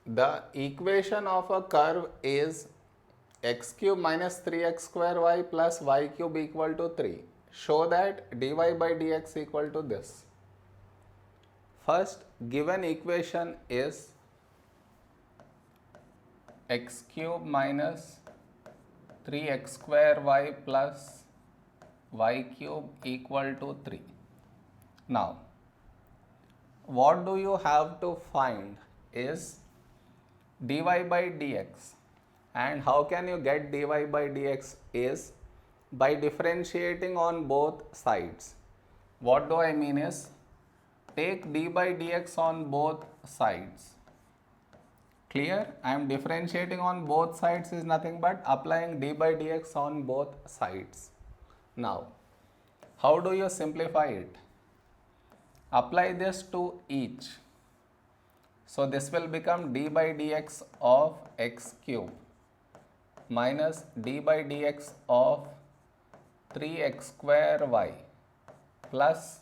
The equation of a curve is x cube minus 3x square y plus y cube equal to 3. Show that dy by dx equal to this. First, given equation is x cube minus 3x square y plus y cube equal to 3. Now, what do you have to find is dy by dx, and how can you get dy by dx is by differentiating on both sides. What do I mean is, take d by dx on both sides. Clear? I am differentiating on both sides is nothing but applying d by dx on both sides. Now, how do you simplify it? Apply this to each. So this will become d by dx of x cube minus d by dx of 3x square y plus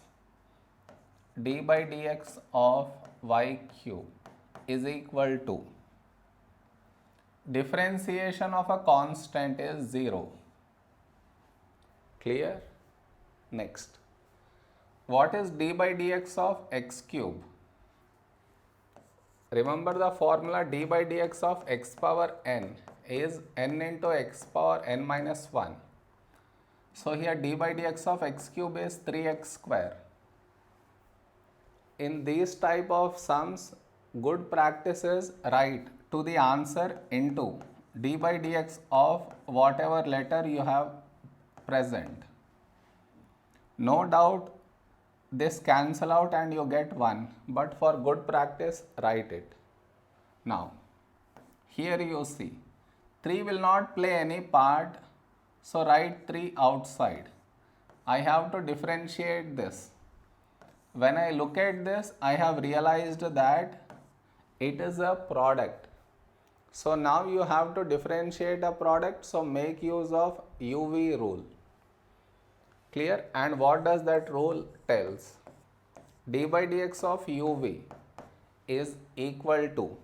d by dx of y cube is equal to, differentiation of a constant is 0. Clear? Next, what is d by dx of x cube? Remember the formula, d by dx of x power n is n into x power n minus 1. So here d by dx of x cube is 3x square. In these type of sums, good practice is write to the answer into d by dx of whatever letter you have present. No doubt this cancel out and you get 1, but for good practice write it. Now, here you see 3 will not play any part, so write 3 outside. I have to differentiate this. When I look at this, I have realized that it is a product. So now you have to differentiate a product, so make use of UV rule. Clear? And what does that rule tells? D by dx of UV is equal to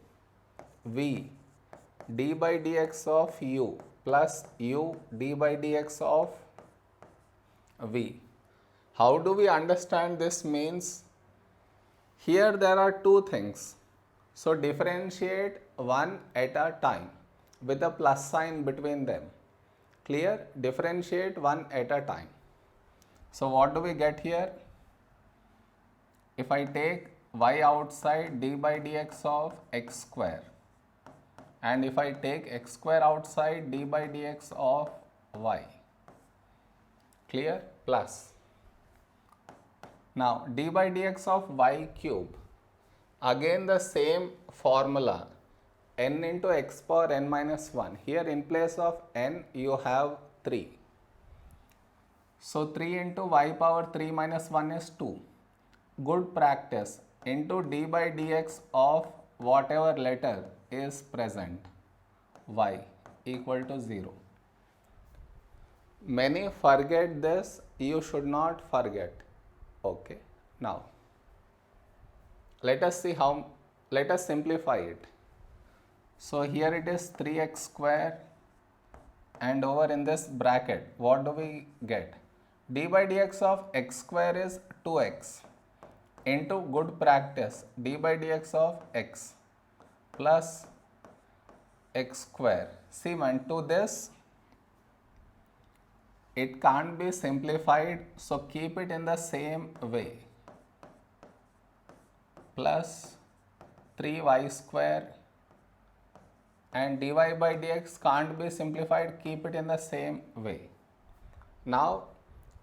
V d by dx of U plus U d by dx of V. How do we understand this means? Here there are two things. So differentiate one at a time with a plus sign between them. Clear? Differentiate one at a time. So what do we get here? If I take y outside, d by dx of x square, and if I take x square outside, d by dx of y. Clear? Plus. Now d by dx of y cube, again the same formula, n into x power n minus 1. Here in place of n you have 3. So 3 into y power 3 minus 1 is 2. Good practice, into d by dx of whatever letter is present, y equal to 0. Many forget this, you should not forget. Okay. Now, let us simplify it. So here it is 3x square, and over in this bracket, what do we get? D by dx of x square is 2x into, good practice, d by dx of x plus x square. See, man, to this it can't be simplified, so keep it in the same way, plus 3y square, and dy by dx can't be simplified, keep it in the same way. Now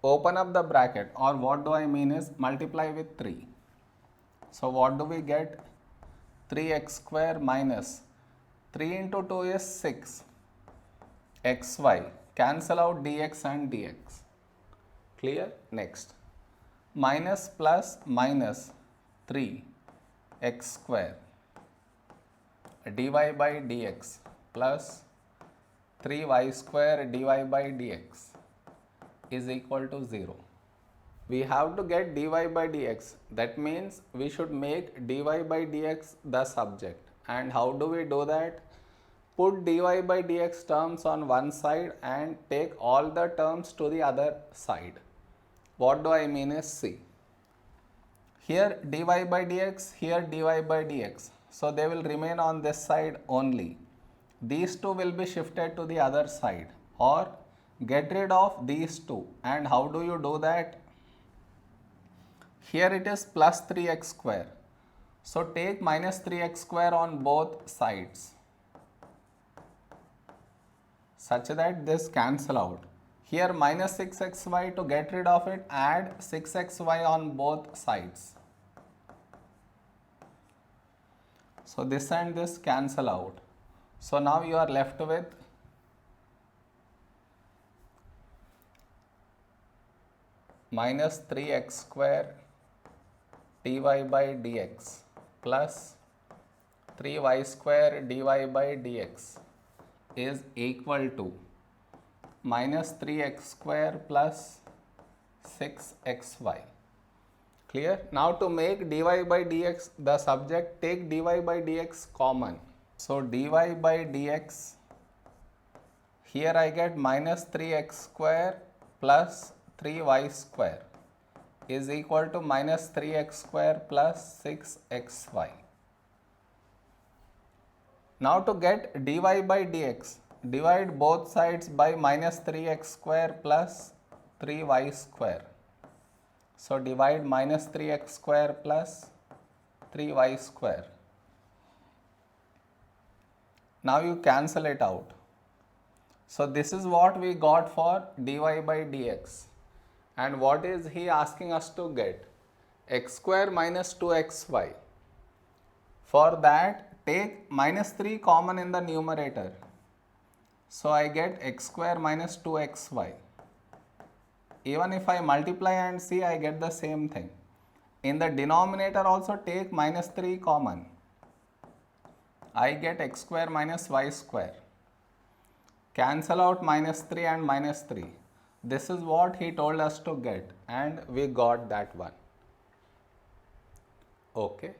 open up the bracket, or what do I mean is multiply with 3. So what do we get? 3x square minus 3 into 2 is 6 xy, cancel out dx and dx. Clear? Next, minus plus minus 3 x square dy by dx plus 3y square dy by dx is equal to 0. We have to get dy by dx. That means we should make dy by dx the subject And how do we do that? Put dy by dx terms on one side and take all the terms to the other side. What do I mean is, see, here dy by dx, here dy by dx. So they will remain on this side only. These two will be shifted to the other side, or get rid of these two. And how do you do that? Here it is plus 3x square. So take minus 3x square on both sides, such that this cancel out. Here minus 6xy, to get rid of it, add 6xy on both sides. So this and this cancel out. So now you are left with minus 3x square dy by dx plus 3y square dy by dx is equal to minus 3x square plus 6xy. Clear? Now to make dy by dx the subject, take dy by dx common. So dy by dx, here I get minus 3x square plus 3y square is equal to minus 3x square plus 6xy. Now to get dy by dx, divide both sides by minus 3x square plus 3y square. So divide minus 3x square plus 3y square. Now you cancel it out. So this is what we got for dy by dx. And what is he asking us to get? X square minus 2xy. For that, take minus 3 common in the numerator. So I get x square minus 2xy. Even if I multiply and see, I get the same thing. In the denominator also take minus 3 common. I get x square minus y square. Cancel out minus 3 and minus 3. This is what he told us to get, and we got that one. Okay.